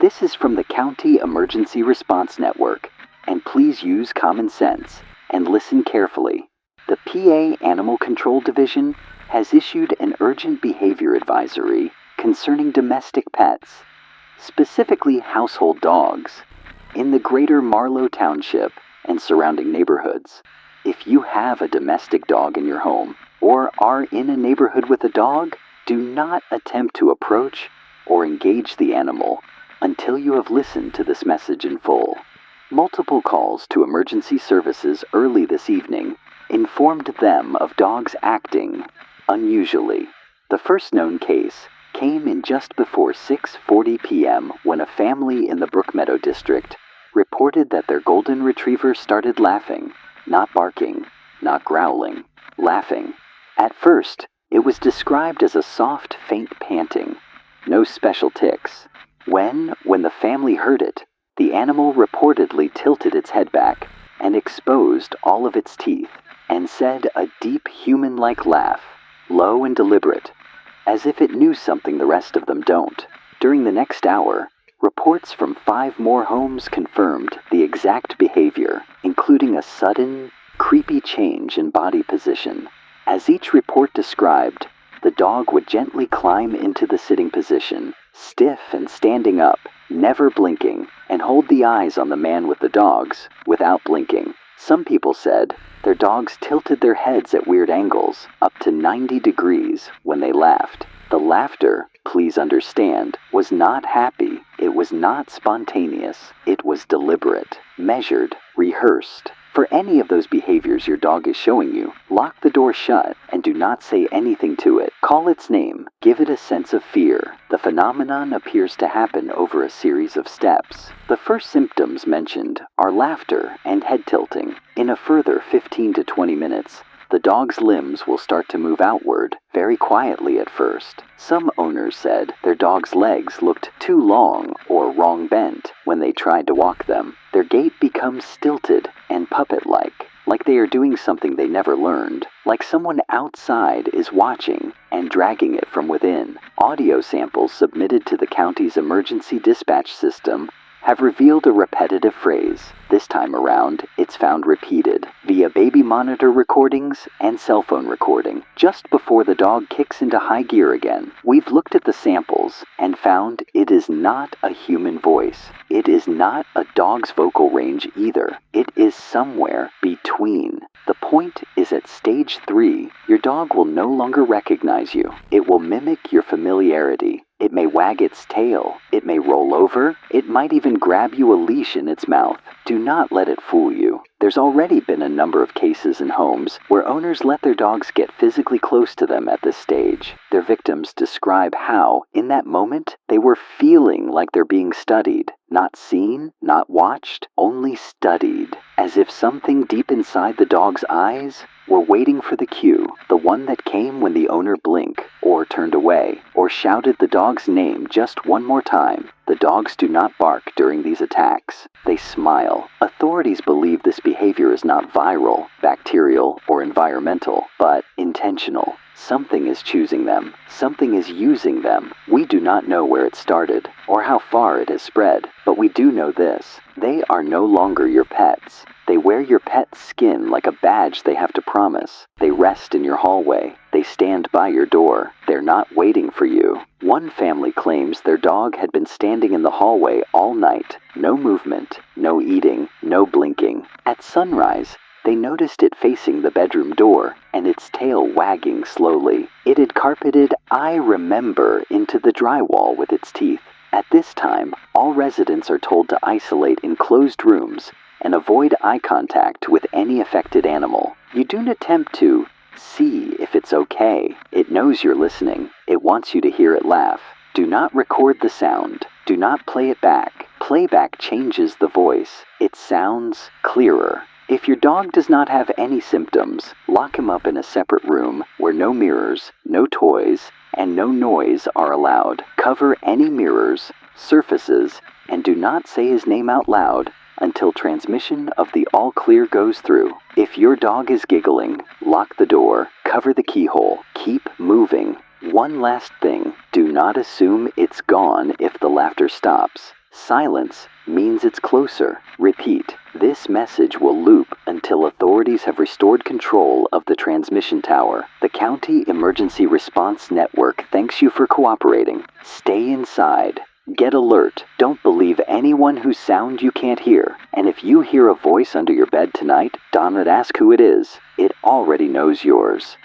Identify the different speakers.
Speaker 1: This is from the County Emergency Response Network, and please use common sense and listen carefully. The PA Animal Control Division has issued an urgent behavior advisory concerning domestic pets, specifically household dogs, in the greater Marlow Township and surrounding neighborhoods. If you have a domestic dog in your home or are in a neighborhood with a dog, do not attempt to approach or engage the animal until you have listened to this message in full. Multiple calls to emergency services early this evening informed them of dogs acting unusually. The first known case came in just before 6:40 p.m. when a family in the Brookmeadow district reported that their golden retriever started laughing, not barking, not growling, laughing. At first, it was described as a soft, faint panting, no special tics. When the family heard it, the animal reportedly tilted its head back and exposed all of its teeth and said a deep human-like laugh, low and deliberate, as if it knew something the rest of them don't. During the next hour, reports from 5 more homes confirmed the exact behavior, including a sudden, creepy change in body position. As each report described, the dog would gently climb into the sitting position, stiff and standing up, never blinking, and hold the eyes on the man with the dogs without blinking. Some people said their dogs tilted their heads at weird angles, up to 90 degrees, when they laughed. The laughter, please understand, was not happy. It was not spontaneous. It was deliberate, measured, rehearsed. For any of those behaviors your dog is showing you, lock the door shut and do not say anything to it. Call its name. Give it a sense of fear. The phenomenon appears to happen over a series of steps. The first symptoms mentioned are laughter and head tilting. In a further 15 to 20 minutes, the dog's limbs will start to move outward, very quietly at first. Some owners said their dog's legs looked too long or wrong bent when they tried to walk them. Their gait becomes stilted and puppet-like they are doing something they never learned, like someone outside is watching and dragging it from within. Audio samples submitted to the county's emergency dispatch system have revealed a repetitive phrase. This time around, it's found repeated via baby monitor recordings and cell phone recording. Just before the dog kicks into high gear again, we've looked at the samples and found it is not a human voice. It is not a dog's vocal range either. It is somewhere between. The point is at stage 3, your dog will no longer recognize you. It will mimic your familiarity. It may wag its tail, it may roll over, it might even grab you a leash in its mouth. Do not let it fool you. There's already been a number of cases in homes where owners let their dogs get physically close to them at this stage. Their victims describe how, in that moment, they were feeling like they're being studied. Not seen, not watched, only studied. As if something deep inside the dog's eyes were waiting for the cue, the one that came when the owner blinked, or turned away, or shouted the dog's name just one more time. The dogs do not bark during these attacks. They smile. Authorities believe this behavior is not viral, bacterial, or environmental, but intentional. Something is choosing them. Something is using them. We do not know where it started, or how far it has spread, but we do know this. They are no longer your pets. They wear your pet's skin like a badge they have to promise. They rest in your hallway. They stand by your door. They're not waiting for you. One family claims their dog had been standing in the hallway all night. No movement, no eating, no blinking. At sunrise, they noticed it facing the bedroom door and its tail wagging slowly. It had carpeted "I remember" into the drywall with its teeth. At this time, all residents are told to isolate in closed rooms and avoid eye contact with any affected animal. You don't attempt to see if it's okay. It knows you're listening. It wants you to hear it laugh. Do not record the sound. Do not play it back. Playback changes the voice. It sounds clearer. If your dog does not have any symptoms, lock him up in a separate room where no mirrors, no toys, and no noise are allowed. Cover any mirrors, surfaces, and do not say his name out loud until transmission of the all clear goes through. If your dog is giggling, lock the door, cover the keyhole, keep moving. One last thing, do not assume it's gone if the laughter stops. Silence means it's closer. Repeat, this message will loop until authorities have restored control of the transmission tower. The County Emergency Response Network thanks you for cooperating. Stay inside. Get alert. Don't believe anyone whose sound you can't hear. And if you hear a voice under your bed tonight, do not ask who it is. It already knows yours.